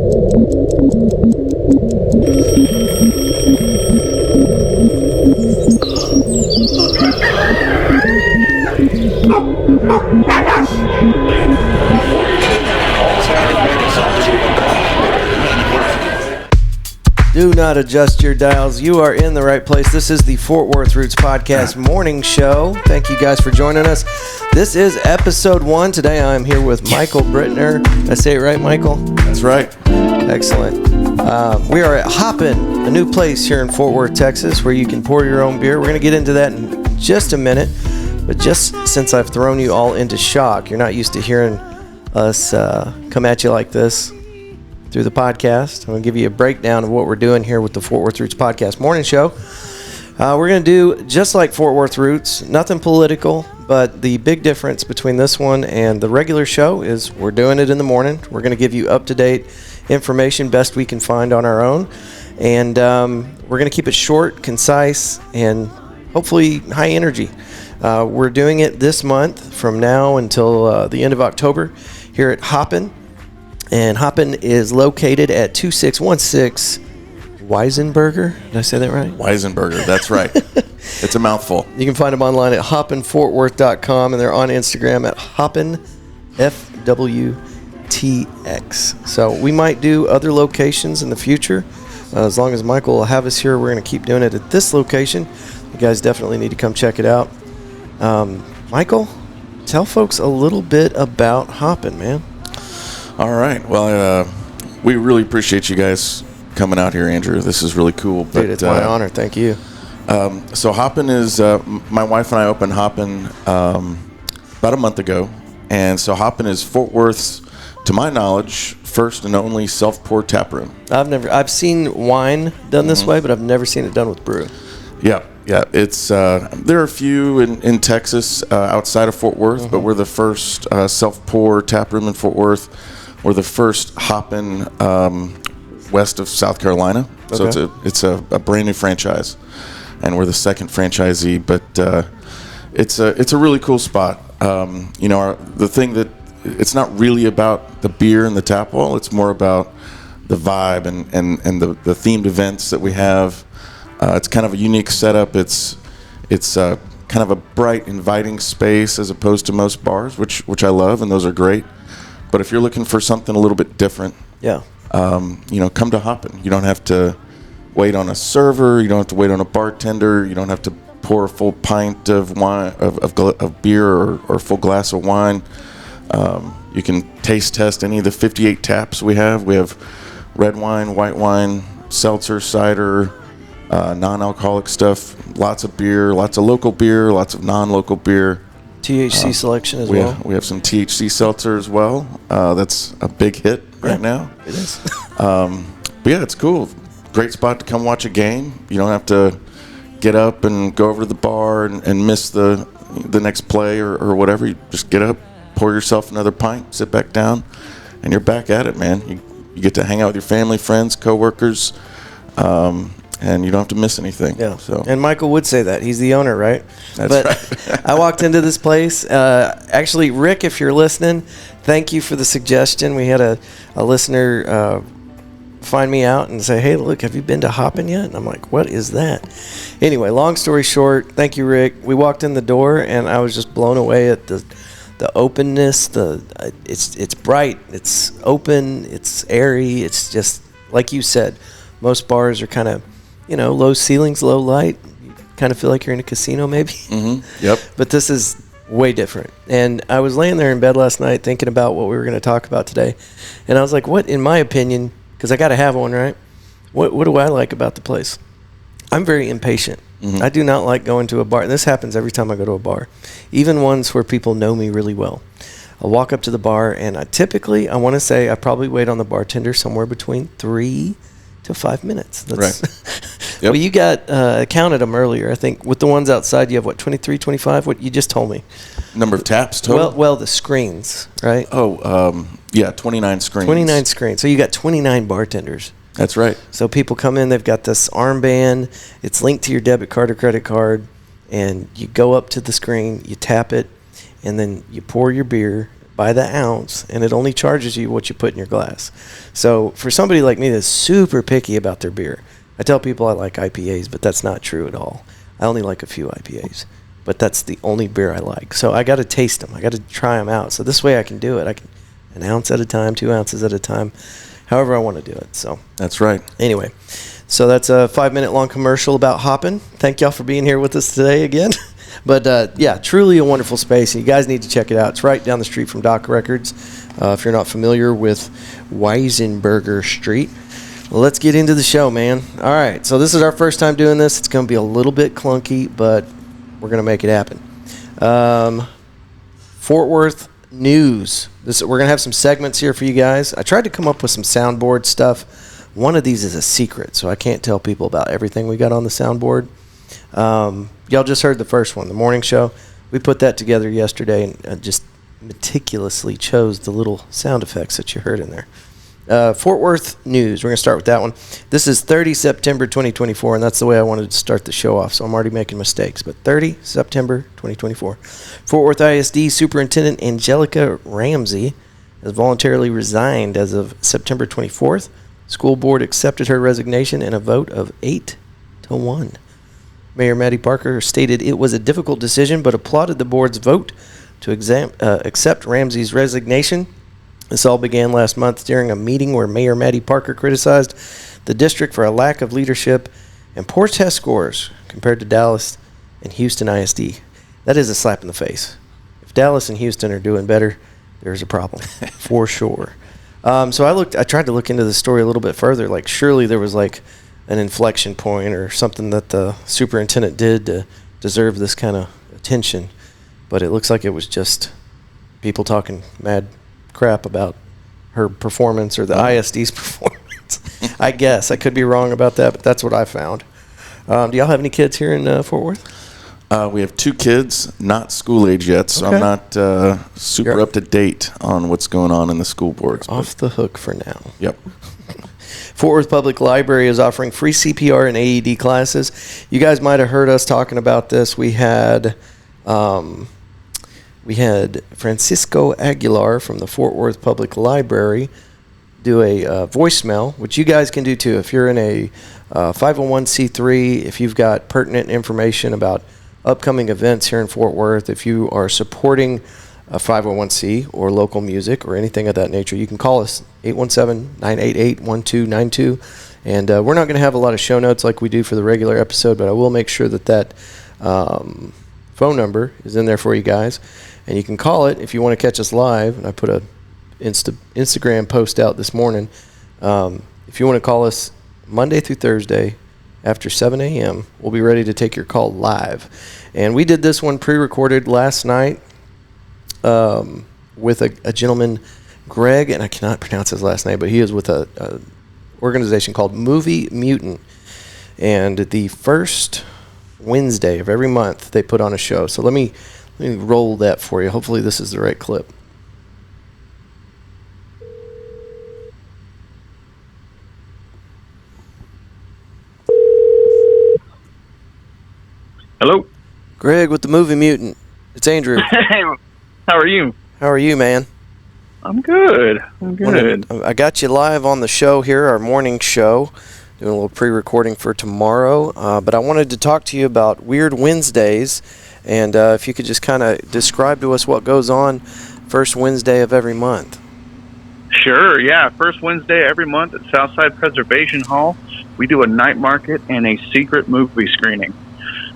Do not adjust your dials. You are in the right place. This is the Fort Worth Roots Podcast Morning Show. Thank you guys for joining us. This is episode 1. Today I'm here with Michael Brittner. Did I say it right, Michael? That's right. Excellent. We are at Hoppin', a new place here in Fort Worth, Texas, where you can pour your own beer. We're going to get into that in just a minute. But just since I've thrown you all into shock, you're not used to hearing us come at you like this through the podcast. I'm going to give you a breakdown of what we're doing here with the Fort Worth Roots Podcast Morning Show. We're going to do just like Fort Worth Roots, nothing political, but the big difference between this one and the regular show is we're doing it in the morning. We're going to give you up-to-date information, best we can find on our own, and we're going to keep it short, concise, and hopefully high energy. We're doing it this month from now until the end of October here at Hoppin'. And Hoppin' is located at 2616 Weisenberger. Did I say that right? Weisenberger, that's right. It's a mouthful. You can find them online at hoppinfortworth.com, and they're on Instagram at hoppinfwtx. So we might do other locations in the future. As long as Michael will have us here, we're going to keep doing it at this location. You guys definitely need to come check it out. Michael, tell folks a little bit about Hoppin', man. All right. Well, we really appreciate you guys coming out here, Andrew. This is really cool. Dude, it's my honor. Thank you. So Hoppin' is, my wife and I opened Hoppin' about a month ago. And so Hoppin' is Fort Worth's, to my knowledge, first and only self-pour tap room. I've seen wine done this way, but I've never seen it done with brew. Yeah. It's there are a few in Texas outside of Fort Worth, but we're the first self-pour tap room in Fort Worth. We're the first Hoppin' west of South Carolina, so it's a brand new franchise, and we're the second franchisee. But it's a really cool spot. The thing that it's not really about the beer and the tap wall; it's more about the vibe and the themed events that we have. It's kind of a unique setup. It's kind of a bright, inviting space as opposed to most bars, which I love, and those are great. But if you're looking for something a little bit different, come to Hoppin'. You don't have to wait on a server. You don't have to wait on a bartender. You don't have to pour a full pint of wine, of beer, or a full glass of wine. You can taste test any of the 58 taps we have. We have red wine, white wine, seltzer, cider, non-alcoholic stuff, lots of beer, lots of local beer, lots of non-local beer. THC selection as well. We have some THC seltzer as well. That's a big hit right now. It is. But yeah, it's cool. Great spot to come watch a game. You don't have to get up and go over to the bar and miss the next play or whatever. You just get up, pour yourself another pint, sit back down, and you're back at it, man. You get to hang out with your family, friends, coworkers, and you don't have to miss anything. Yeah. So. And Michael would say that. He's the owner, right? That's right. I walked into this place. Actually, Rick, if you're listening, thank you for the suggestion. We had a listener find me out and say, hey, look, have you been to Hoppin' yet? And I'm like, what is that? Anyway, long story short, thank you, Rick. We walked in the door, and I was just blown away at the openness. It's bright. It's open. It's airy. It's just, like you said, most bars are kind of, low ceilings, low light. You kind of feel like you're in a casino maybe. Mm-hmm. Yep. But this is way different. And I was laying there in bed last night thinking about what we were going to talk about today. And I was like, what, in my opinion, because I got to have one, right? What do I like about the place? I'm very impatient. Mm-hmm. I do not like going to a bar. And this happens every time I go to a bar, even ones where people know me really well. I'll walk up to the bar, and I want to say I probably wait on the bartender somewhere between 3 to 5 minutes. That's right. Yep. Well, you got counted them earlier. I think with the ones outside, you have 23, 25? What you just told me? Number of taps total? Well, the screens, right? 29 screens. 29 screens. So you got 29 bartenders. That's right. So people come in, they've got this armband. It's linked to your debit card or credit card, and you go up to the screen, you tap it, and then you pour your beer. by the ounce, and it only charges you what you put in your glass. So for somebody like me that's super picky about their beer, I tell people I like IPAs, but that's not true at all. I only like a few IPAs, but that's the only beer I like. So I got to taste them. I got to try them out. So this way I can do it. I can an ounce at a time, 2 ounces at a time, however I want to do it. So that's right. Anyway, so that's a 5-minute long commercial about hopping. Thank y'all for being here with us today again. But yeah, truly a wonderful space. And you guys need to check it out. It's right down the street from Doc Records. If you're not familiar with Weisenberger Street. Well, let's get into the show, man. All right, so this is our first time doing this. It's going to be a little bit clunky, but we're going to make it happen. Fort Worth news. We're going to have some segments here for you guys. I tried to come up with some soundboard stuff. One of these is a secret, so I can't tell people about everything we got on the soundboard. Y'all just heard the first one, the morning show. We put that together yesterday and just meticulously chose the little sound effects that you heard in there. Fort Worth news. We're going to start with that one. This is 30 September 2024, and that's the way I wanted to start the show off, so I'm already making mistakes. But 30 September 2024. Fort Worth ISD Superintendent Angelica Ramsey has voluntarily resigned as of September 24th. School board accepted her resignation in a vote of 8-1. Mayor Maddie Parker stated it was a difficult decision, but applauded the board's vote to accept Ramsey's resignation. This all began last month during a meeting where Mayor Maddie Parker criticized the district for a lack of leadership and poor test scores compared to Dallas and Houston ISD. That is a slap in the face. If Dallas and Houston are doing better, there's a problem, for sure. So I tried to look into the story a little bit further. Like, surely there was like an inflection point or something that the superintendent did to deserve this kind of attention. But it looks like it was just people talking mad crap about her performance or the ISD's performance. I guess. I could be wrong about that, but that's what I found. Do y'all have any kids here in Fort Worth? We have 2 kids, not school age yet, so Okay. I'm not super up to date on what's going on in the school boards. Off the hook for now. Yep. Fort Worth Public Library is offering free CPR and AED classes. You guys might have heard us talking about this. We had Francisco Aguilar from the Fort Worth Public Library do a voicemail, which you guys can do too. If you're in a 501c3, if you've got pertinent information about upcoming events here in Fort Worth, if you are supporting a 501c or local music or anything of that nature, you can call us 817-988-1292. And we're not going to have a lot of show notes like we do for the regular episode, but I will make sure that phone number is in there for you guys. And you can call it if you want to catch us live. And I put a Instagram post out this morning. If you want to call us Monday through Thursday after 7 a.m., we'll be ready to take your call live. And we did this one pre-recorded last night with a gentleman, Greg, and I cannot pronounce his last name, but he is with a organization called Movie Mutant. And the first Wednesday of every month, they put on a show. So let me roll that for you. Hopefully this is the right clip. Hello? Greg with the Movie Mutant. It's Andrew. Hey, how are you? How are you, man? I'm good. I got you live on the show here, our morning show. Doing a little pre-recording for tomorrow. But I wanted to talk to you about Weird Wednesdays. And if you could just kind of describe to us what goes on first Wednesday of every month. Sure, yeah. First Wednesday every month at Southside Preservation Hall, we do a night market and a secret movie screening.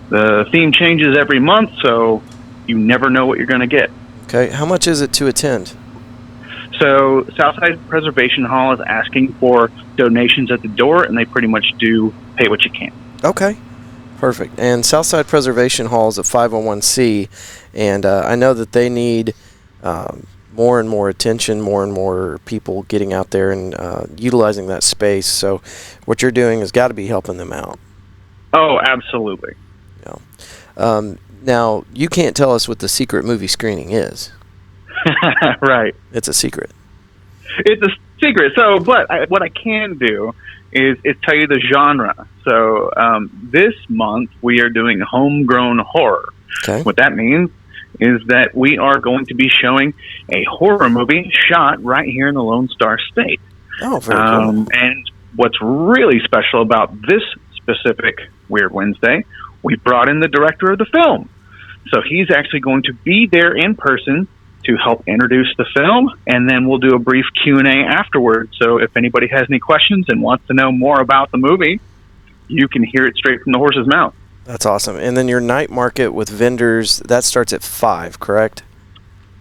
The theme changes every month, so you never know what you're going to get. Okay, how much is it to attend? So Southside Preservation Hall is asking for donations at the door, and they pretty much do pay what you can. Okay, perfect. And Southside Preservation Hall is a 501c, and I know that they need more and more attention, more and more people getting out there and utilizing that space. So what you're doing has got to be helping them out. Oh, absolutely. Yeah. Now, you can't tell us what the secret movie screening is. Right. It's a secret. It's a secret. So, but what I can do is tell you the genre. So this month we are doing homegrown horror. Okay. What that means is that we are going to be showing a horror movie shot right here in the Lone Star State. Oh, very cool. And what's really special about this specific Weird Wednesday, we brought in the director of the film. So he's actually going to be there in person to help introduce the film, and then we'll do a brief Q&A afterwards. So if anybody has any questions and wants to know more about the movie, you can hear it straight from the horse's mouth. That's awesome. And then your night market with vendors, that starts at 5, correct?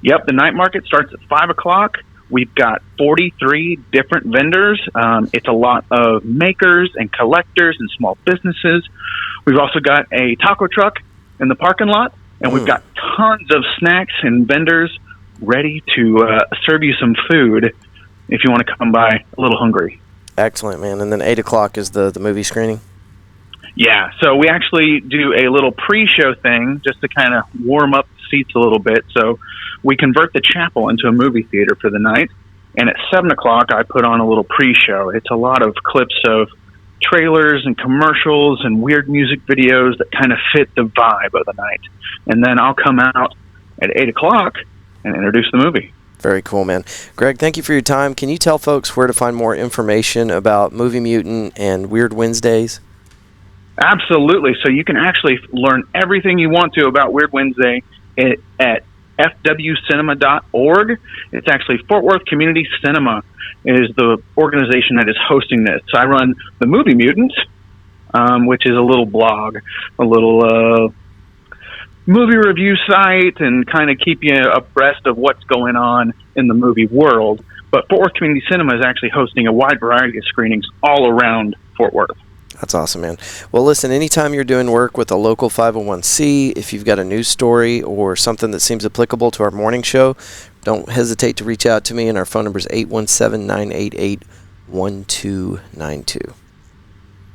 Yep, the night market starts at 5 o'clock. We've got 43 different vendors. It's a lot of makers and collectors and small businesses. We've also got a taco truck in the parking lot, and we've got tons of snacks and vendors ready to serve you some food if you want to come by a little hungry. Excellent, man. And then 8 o'clock is the movie screening? Yeah, so we actually do a little pre-show thing just to kind of warm up the seats a little bit. So we convert the chapel into a movie theater for the night. And at 7 o'clock, I put on a little pre-show. It's a lot of clips of trailers and commercials and weird music videos that kind of fit the vibe of the night. And then I'll come out at 8 o'clock and introduce the movie. Very cool, man. Greg, thank you for your time. Can you tell folks where to find more information about Movie Mutant and Weird Wednesdays? Absolutely. So you can actually learn everything you want to about Weird Wednesday at fwcinema.org. It's actually Fort Worth Community Cinema is the organization that is hosting this. So I run the Movie Mutant, which is a little blog, a little movie review site, and kind of keep you abreast of what's going on in the movie world. But Fort Worth Community Cinema is actually hosting a wide variety of screenings all around Fort Worth. That's awesome, man. Well, listen, anytime you're doing work with a local 501c, if you've got a news story or something that seems applicable to our morning show, don't hesitate to reach out to me, and our phone number is 817-988-1292.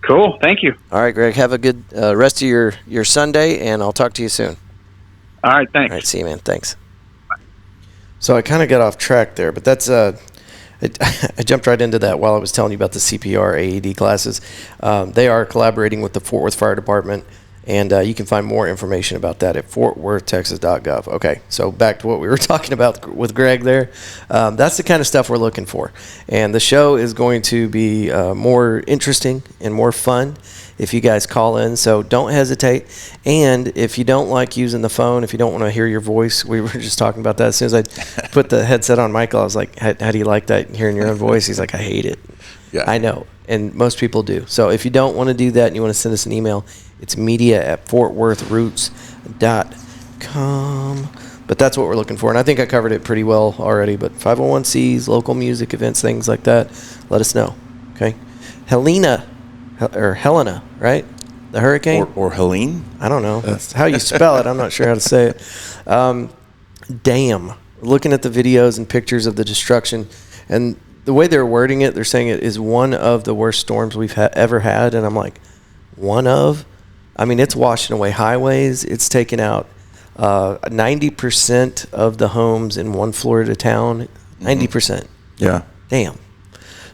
Cool. Thank you. All right, Greg, have a good rest of your Sunday, and I'll talk to you soon. All right, thanks. All right, see you, man. Thanks. So I kind of got off track there, but that's I jumped right into that while I was telling you about the CPR AED classes. They are collaborating with the Fort Worth Fire Department, and you can find more information about that at fortworthtexas.gov. Okay, so back to what we were talking about with Greg there. That's the kind of stuff we're looking for. And the show is going to be more interesting and more fun if you guys call in, so don't hesitate. And if you don't like using the phone, if you don't want to hear your voice, we were just talking about that. As soon as I put the headset on Michael, I was like, how do you like that, hearing your own voice? He's like, I hate it. Yeah. I know, and most people do. So if you don't want to do that and you want to send us an email, it's media@fortworthroots.com. But that's what we're looking for, and I think I covered it pretty well already. But 501Cs, local music events, things like that, let us know, okay? Helena, right? The hurricane? Or Helene? I don't know. That's how you spell it. I'm not sure how to say it. Damn. Looking at the videos and pictures of the destruction, and the way they're wording it, they're saying it is one of the worst storms we've ever had. And I'm like, one of? I mean, it's washing away highways. It's taken out 90% of the homes in one Florida town. 90%. Yeah. Damn.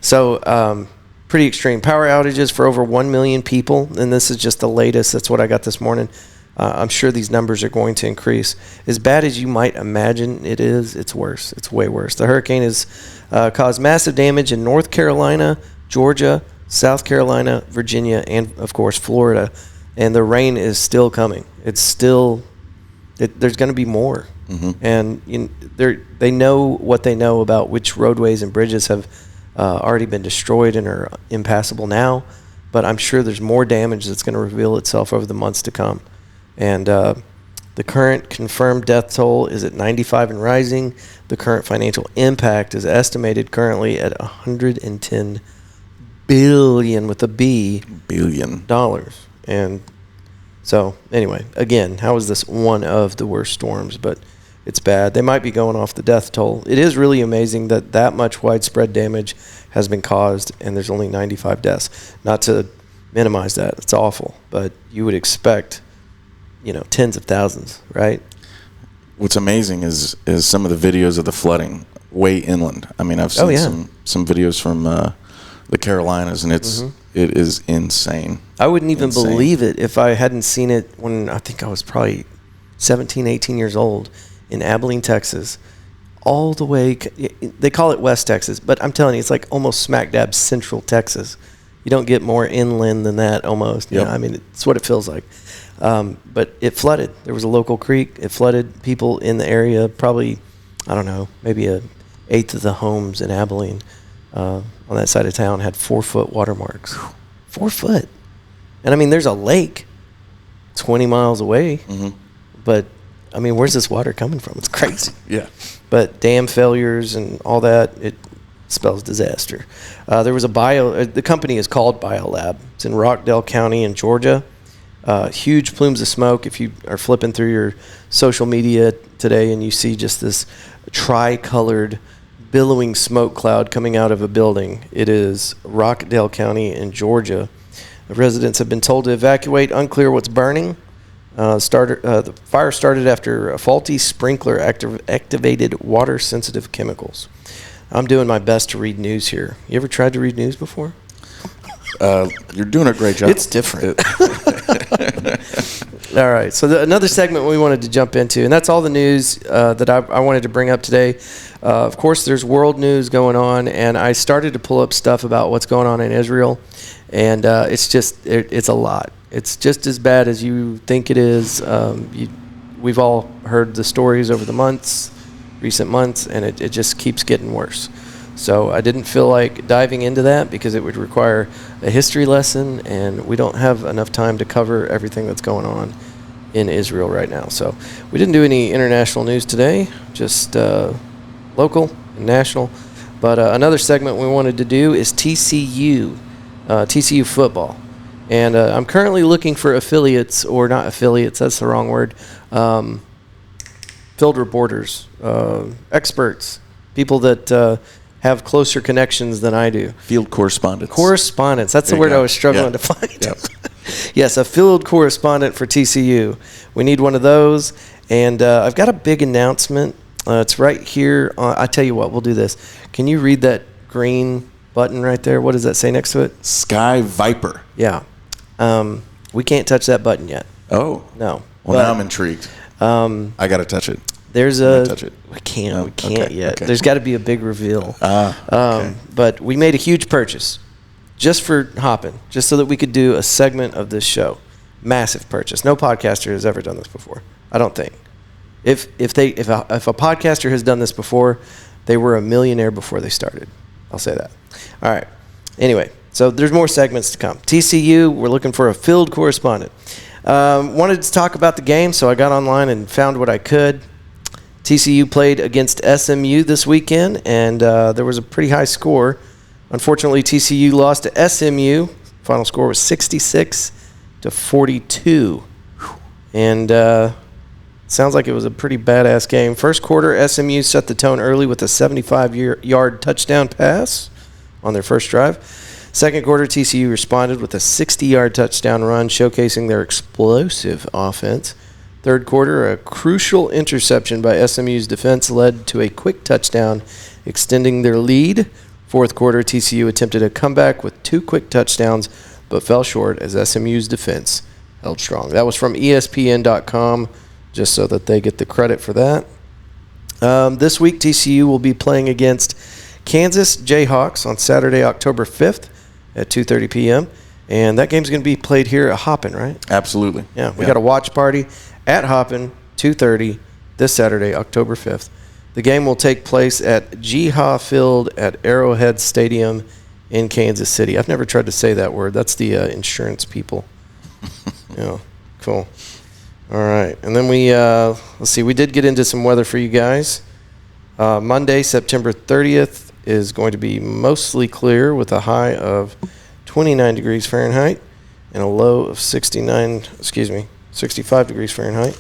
So, pretty extreme. Power outages for over 1 million people, and this is just the latest. That's what I got this morning. I'm sure these numbers are going to increase. As bad as you might imagine it is, it's worse. It's way worse. The hurricane has caused massive damage in North Carolina, Georgia, South Carolina, Virginia, and, of course, Florida. And the rain is still coming. It's still there's going to be more. Mm-hmm. And they know what they know about which roadways and bridges have already been destroyed and are impassable now, but I'm sure there's more damage that's going to reveal itself over the months to come. And the current confirmed death toll is at 95 and rising. The current financial impact is estimated currently at $110 billion with a B. Billion. Dollars. And so, anyway, again, how is this one of the worst storms? But it's bad. They might be going off the death toll. It is really amazing that much widespread damage has been caused, and there's only 95 deaths. Not to minimize that. It's awful. But you would expect, tens of thousands, right? What's amazing is some of the videos of the flooding way inland. I mean, I've seen some videos from the Carolinas, and it is insane. I wouldn't even believe it if I hadn't seen it when I think I was probably 17, 18 years old in Abilene, Texas, all the way. They call it West Texas, but I'm telling you, it's like almost smack dab Central Texas. You don't get more inland than that almost. You know, I mean, it's what it feels like. But it flooded. There was a local creek. It flooded. People in the area, probably, I don't know, maybe a eighth of the homes in Abilene on that side of town had 4-foot watermarks. 4 foot. And I mean, there's a lake 20 miles away. Mm-hmm. But I mean, where's this water coming from? It's crazy. Yeah. But dam failures and all that, it spells disaster. There was the company is called BioLab. It's in Rockdale County in Georgia. Huge plumes of smoke. If you are flipping through your social media today and you see just this tri-colored billowing smoke cloud coming out of a building, it is Rockdale County in Georgia. The residents have been told to evacuate. Unclear what's burning. The fire started after a faulty sprinkler activated water-sensitive chemicals. I'm doing my best to read news here. You ever tried to read news before? You're doing a great job. It's different. All right. So another segment we wanted to jump into, and that's all the news that I wanted to bring up today. Of course, there's world news going on, and I started to pull up stuff about what's going on in Israel, and it's a lot. It's just as bad as you think it is. We've all heard the stories over the recent months, and it just keeps getting worse. So I didn't feel like diving into that because it would require a history lesson, and we don't have enough time to cover everything that's going on in Israel right now. So we didn't do any international news today, just local and national. But another segment we wanted to do is TCU football. And I'm currently looking for affiliates, or not affiliates, that's the wrong word, field reporters, experts, people that have closer connections than I do. Field correspondents. Correspondents. That's the word I was struggling to find. Yep. Yes, a field correspondent for TCU. We need one of those. And I've got a big announcement. It's right here. I tell you what, we'll do this. Can you read that green button right there? What does that say next to it? Sky Viper. Yeah. We can't touch that button yet. Oh. No. Well, now I'm intrigued. I got to touch it. There's touch it. We can't. No? We can't yet. Okay. There's got to be a big reveal. Okay. But we made a huge purchase just for hopping, just so that we could do a segment of this show. Massive purchase. No podcaster has ever done this before. I don't think. If a podcaster has done this before, they were a millionaire before they started. I'll say that. All right. Anyway, so there's more segments to come. TCU, we're looking for a field correspondent. Wanted to talk about the game, so I got online and found what I could. TCU played against SMU this weekend, and there was a pretty high score. Unfortunately, TCU lost to SMU. Final score was 66-42. And sounds like it was a pretty badass game. First quarter, SMU set the tone early with a 75-yard touchdown pass on their first drive. Second quarter, TCU responded with a 60-yard touchdown run, showcasing their explosive offense. Third quarter, a crucial interception by SMU's defense led to a quick touchdown, extending their lead. Fourth quarter, TCU attempted a comeback with 2 quick touchdowns, but fell short as SMU's defense held strong. That was from ESPN.com, just so that they get the credit for that. This week, TCU will be playing against Kansas Jayhawks on Saturday, October 5th at 2:30 p.m., and that game's going to be played here at Hoppin, right? Absolutely. Yeah, we got a watch party at Hoppin, 2:30 this Saturday, October 5th. The game will take place at Jiha Field at Arrowhead Stadium in Kansas City. I've never tried to say that word. That's the insurance people. Yeah, cool. All right, and then let's see, we did get into some weather for you guys. Monday, September 30th is going to be mostly clear with a high of 29 degrees Fahrenheit and a low of 65 degrees Fahrenheit.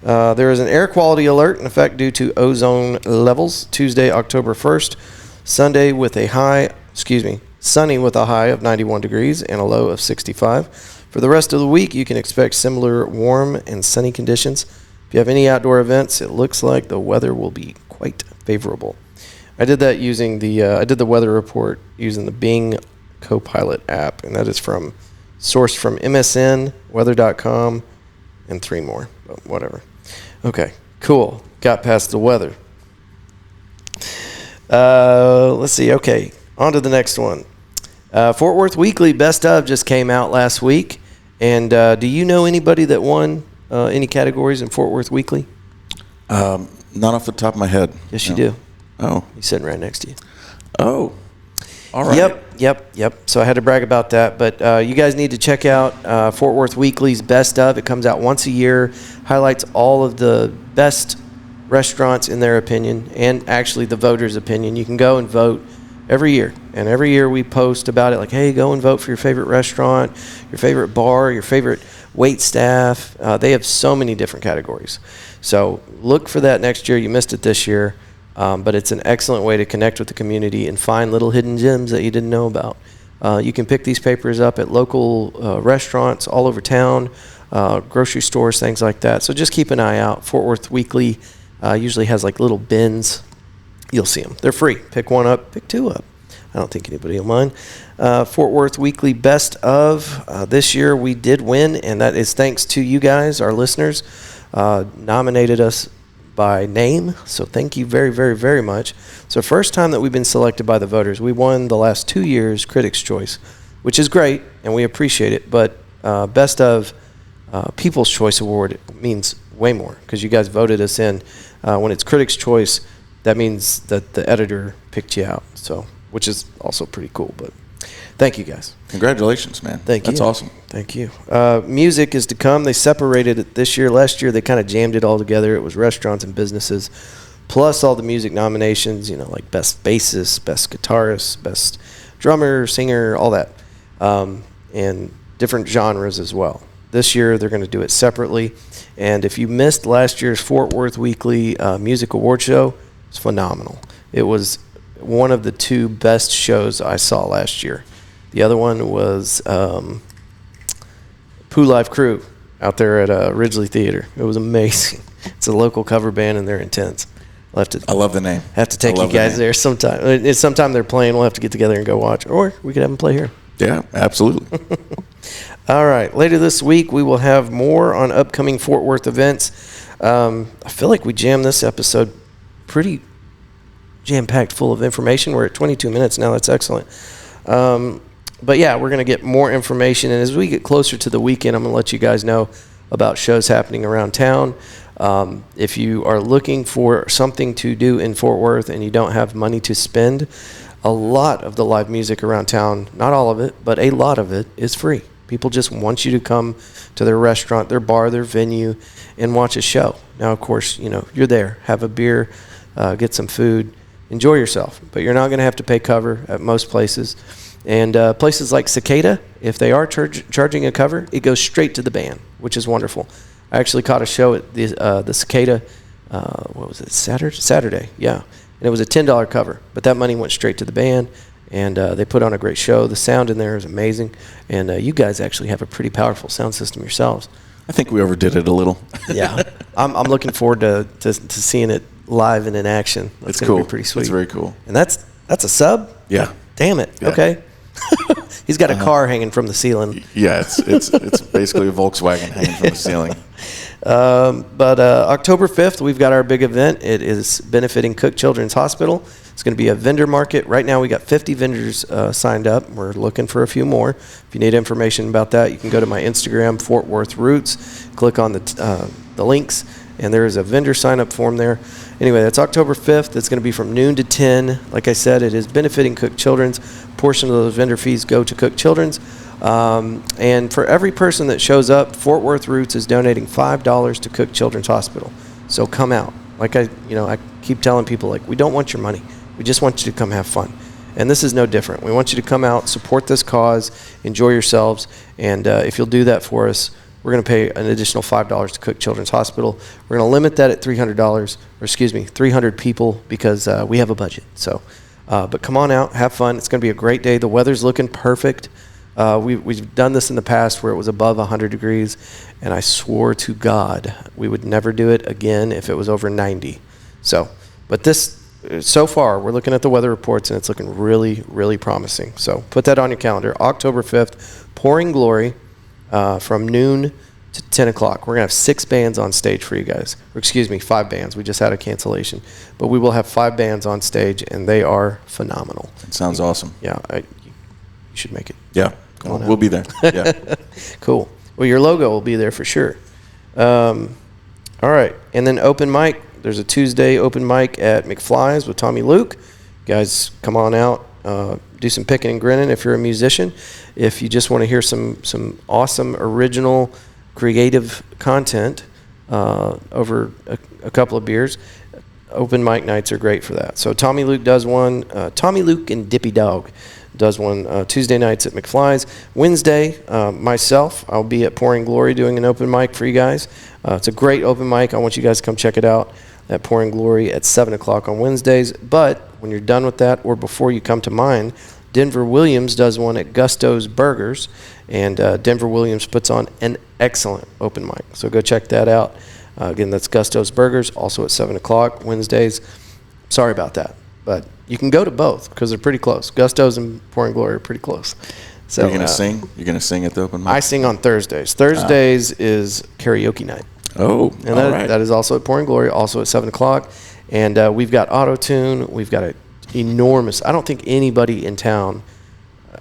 There is an air quality alert in effect due to ozone levels. Tuesday, October 1st, sunny with a high of 91 degrees and a low of 65. For the rest of the week, you can expect similar warm and sunny conditions. If you have any outdoor events, it looks like the weather will be quite favorable. I did that using I did the weather report using the Bing Copilot app, and that is sourced from MSN, weather.com, and 3 more, but whatever. Okay, cool. Got past the weather. Let's see. Okay, on to the next one. Fort Worth Weekly Best Of just came out last week. And do you know anybody that won any categories in Fort Worth Weekly? Not off the top of my head. Yes, you do. Oh. He's sitting right next to you. Oh. All right. Yep. So I had to brag about that. But you guys need to check out Fort Worth Weekly's Best Of. It comes out once a year, highlights all of the best restaurants in their opinion, and actually the voters' opinion. You can go and vote every year. And every year we post about it like, hey, go and vote for your favorite restaurant, your favorite bar, your favorite wait staff. They have so many different categories. So look for that next year. You missed it this year. But it's an excellent way to connect with the community and find little hidden gems that you didn't know about. You can pick these papers up at local restaurants all over town, grocery stores, things like that. So just keep an eye out. Fort Worth Weekly usually has like little bins. You'll see them. They're free. Pick one up, pick two up. I don't think anybody will mind. Fort Worth Weekly Best Of. This year we did win, and that is thanks to you guys, our listeners, nominated us by name. So thank you very, very, very much. So first time that we've been selected by the voters. We won the last 2 years Critics' Choice, which is great, and we appreciate it. But Best Of People's Choice Award means way more because you guys voted us in. When it's Critics' Choice, that means that the editor picked you out. So, which is also pretty cool. But thank you guys. Congratulations, man. Thank you. That's awesome. Thank you. Music is to come. They separated it this year. Last year, they kind of jammed it all together. It was restaurants and businesses, plus all the music nominations, like best bassist, best guitarist, best drummer, singer, all that, and different genres as well. This year, they're going to do it separately. And if you missed last year's Fort Worth Weekly Music Award Show, it's phenomenal. It was one of the 2 best shows I saw last year. The other one was Pooh Live Crew out there at Ridgely Theater. It was amazing. It's a local cover band, and they're intense. I love the name. Have to take you guys there sometime. Sometime they're playing. We'll have to get together and go watch. Or we could have them play here. Yeah, absolutely. All right. Later this week, we will have more on upcoming Fort Worth events. I feel like we jammed this episode pretty jam-packed full of information. We're at 22 minutes now. That's excellent. But yeah, we're going to get more information. And as we get closer to the weekend, I'm going to let you guys know about shows happening around town. If you are looking for something to do in Fort Worth and you don't have money to spend, a lot of the live music around town, not all of it, but a lot of it is free. People just want you to come to their restaurant, their bar, their venue, and watch a show. Now, of course, you're there. Have a beer, get some food, enjoy yourself. But you're not going to have to pay cover at most places. And places like Cicada, if they are charging a cover, it goes straight to the band, which is wonderful. I actually caught a show at the Cicada, what was it, Saturday, yeah. And it was a $10 cover, but that money went straight to the band, and they put on a great show. The sound in there is amazing, and you guys actually have a pretty powerful sound system yourselves. I think we overdid it a little. Yeah, I'm looking forward to seeing it live and in action. That's it's cool. Be pretty sweet. It's very cool. And that's a sub? Yeah. Damn it. Yeah. Okay. He's got a car hanging from the ceiling. Yeah, it's basically a Volkswagen hanging from the ceiling. But October 5th, we've got our big event. It is benefiting Cook Children's Hospital. It's going to be a vendor market. Right now, we got 50 vendors signed up. We're looking for a few more. If you need information about that, you can go to my Instagram, Fort Worth Roots, click on the links, and there is a vendor sign-up form there. Anyway, that's October 5th. It's going to be from noon to 10. Like I said, it is benefiting Cook Children's. Portion of those vendor fees go to Cook Children's. And for every person that shows up, Fort Worth Roots is donating $5 to Cook Children's Hospital. So come out. Like I keep telling people, we don't want your money. We just want you to come have fun. And this is no different. We want you to come out, support this cause, enjoy yourselves. And if you'll do that for us, we're going to pay an additional $5 to Cook Children's Hospital. We're going to limit that at $300, 300 people because we have a budget. So, but come on out, have fun. It's going to be a great day. The weather's looking perfect. We've done this in the past where it was above 100 degrees, and I swore to God we would never do it again if it was over 90. So, but so far, we're looking at the weather reports, and it's looking really, really promising. So put that on your calendar. October 5th, Pouring Glory from noon to 10 o'clock. We're going to have 6 bands on stage for you guys. Or excuse me, 5 bands. We just had a cancellation. But we will have 5 bands on stage, and they are phenomenal. It sounds awesome. Yeah, you should make it. Yeah, we'll be there. Yeah. Cool. Well, your logo will be there for sure. All right. And then open mic. There's a Tuesday open mic at McFly's with Tommy Luke. Guys, come on out. Do some picking and grinning if you're a musician. If you just want to hear some awesome, original, creative content over a couple of beers, open mic nights are great for that. So Tommy Luke does one. Tommy Luke and Dippy Dog does one Tuesday nights at McFly's. Wednesday, myself, I'll be at Pouring Glory doing an open mic for you guys. It's a great open mic. I want you guys to come check it out at Pouring Glory at 7 o'clock on Wednesdays. But when you're done with that or before you come to mine, Denver Williams does one at Gusto's Burgers. And Denver Williams puts on an excellent open mic. So go check that out. Again, that's Gusto's Burgers, also at 7 o'clock Wednesdays. Sorry about that. But you can go to both because they're pretty close. Gusto's and Pouring Glory are pretty close. So You're going to sing? You're going to sing at the open mic? I sing on Thursdays. Thursdays is karaoke night. Oh, and that is also at Pouring Glory, also at 7 o'clock. And we've got auto-tune. We've got an enormous – I don't think anybody in town –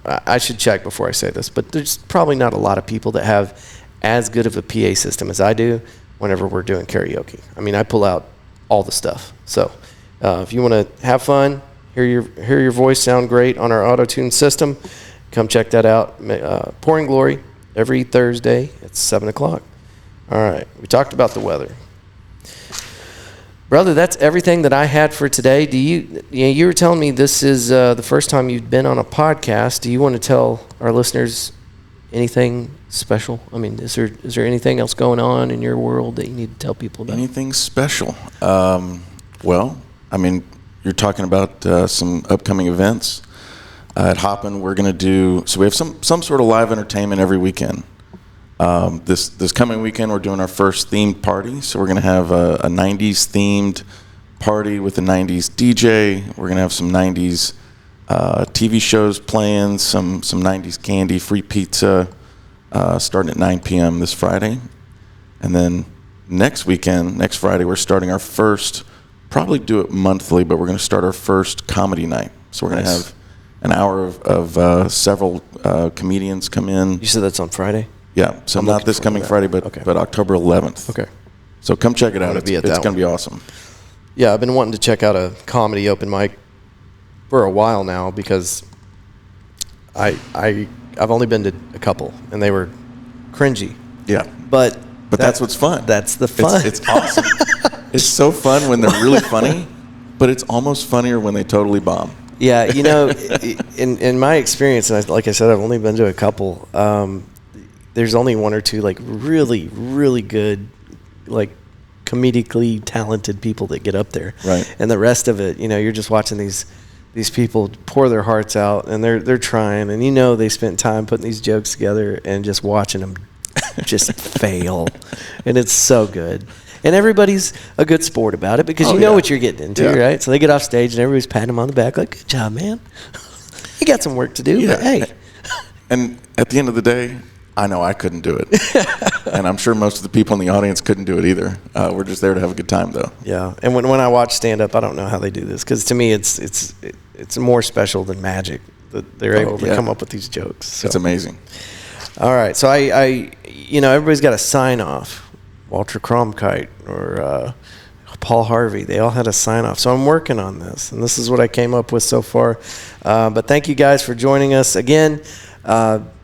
I should check before I say this, but there's probably not a lot of people that have as good of a PA system as I do whenever we're doing karaoke. I mean, I pull out all the stuff. So if you want to have fun, hear your voice sound great on our auto-tune system, come check that out. Pouring Glory every Thursday at 7 o'clock. All right, we talked about the weather. Brother, that's everything that I had for today. You were telling me this is the first time you've been on a podcast. Do you want to tell our listeners anything special? I mean, is there anything else going on in your world that you need to tell people about? Anything special? Well, I mean, you're talking about some upcoming events. At Hoppin', we're going to do, so we have some sort of live entertainment every weekend. This coming weekend, we're doing our first themed party. So we're going to have a 90s themed party with a 90s DJ. We're going to have some 90s TV shows playing, some 90s candy, free pizza, starting at 9 p.m. this Friday. And then next Friday, we're starting our first, probably do it monthly, but we're going to start our first comedy night. So we're going to have an hour of several comedians come in. You said that's on Friday? Yeah, so not this coming Friday, but October 11th. Okay. So come check it out. It's going to be awesome. Yeah, I've been wanting to check out a comedy open mic for a while now because I've only been to a couple, and they were cringy. Yeah. But that's what's fun. That's the fun. It's awesome. It's so fun when they're really funny, but it's almost funnier when they totally bomb. Yeah, in my experience, and like I said, I've only been to a couple. There's only one or two like really, really good, like comedically talented people that get up there. Right. And the rest of it, you're just watching these people pour their hearts out, and they're trying, and they spent time putting these jokes together, and just watching them just fail, and it's so good. And everybody's a good sport about it because you know what you're getting into, right? So they get off stage, and everybody's patting them on the back like, "Good job, man. You got some work to do, but hey." And at the end of the day, I know I couldn't do it, and I'm sure most of the people in the audience couldn't do it either. We're just there to have a good time, though. Yeah, and when I watch stand-up, I don't know how they do this because to me, it's more special than magic that they're able to come up with these jokes. So. It's amazing. All right, so I everybody's got a sign-off. Walter Cronkite or Paul Harvey, they all had a sign-off. So I'm working on this, and this is what I came up with so far. But thank you guys for joining us again.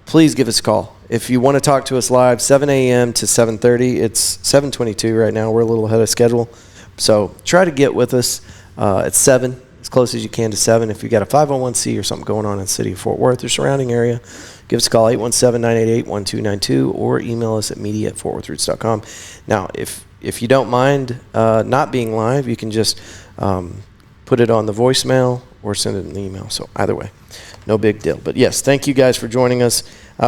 Please give us a call. If you want to talk to us live, 7 a.m. to 7:30. It's 7:22 right now. We're a little ahead of schedule. So try to get with us at 7, as close as you can to 7. If you've got a 501c or something going on in the city of Fort Worth or surrounding area, give us a call, 817-988-1292, or email us at media@fortworthroots.com. Now, if you don't mind not being live, you can just put it on the voicemail or send it in the email. So either way, no big deal. But yes, thank you guys for joining us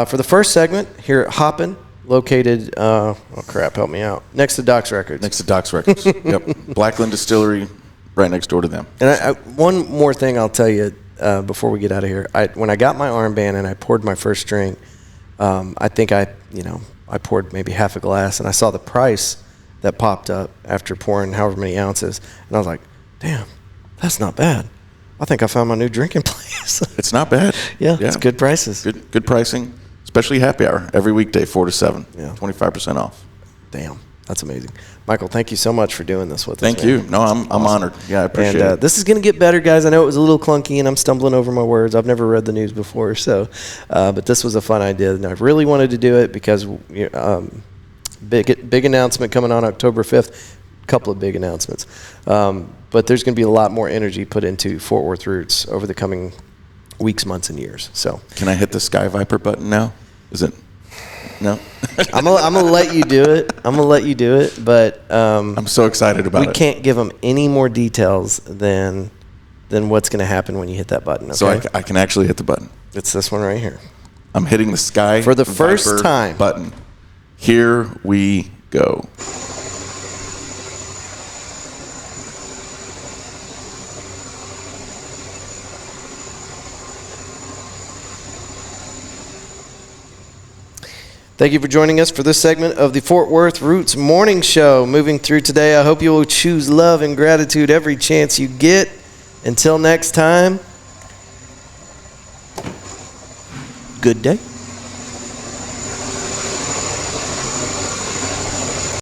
for the first segment here at Hoppin', located, help me out, next to Doc's Records. Next to Doc's Records. Yep. Blackland Distillery, right next door to them. And one more thing I'll tell you before we get out of here. When I got my armband and I poured my first drink, I think I I poured maybe half a glass, and I saw the price that popped up after pouring however many ounces, and I was like, damn, that's not bad. I think I found my new drinking place. It's not bad. Yeah, it's good prices. Good pricing, especially happy hour every weekday, 4 to 7. Yeah. 25% off. Damn, that's amazing. Michael, thank you so much for doing this with us. Thank you. No, I'm honored. Yeah, I appreciate it. This is going to get better, guys. I know it was a little clunky, and I'm stumbling over my words. I've never read the news before, so but this was a fun idea, and I really wanted to do it because big announcement coming on October 5th. Couple of big announcements, but there's going to be a lot more energy put into Fort Worth Roots over the coming weeks, months, and years. So, can I hit the Sky Viper button now? Is it? No. I'm gonna let you do it. But I'm so excited about it. We can't give them any more details than what's going to happen when you hit that button. Okay? So I can actually hit the button. It's this one right here. I'm hitting the Sky for the first Viper time button. Here we go. Thank you for joining us for this segment of the Fort Worth Roots Morning Show. Moving through today, I hope you will choose love and gratitude every chance you get. Until next time, good day.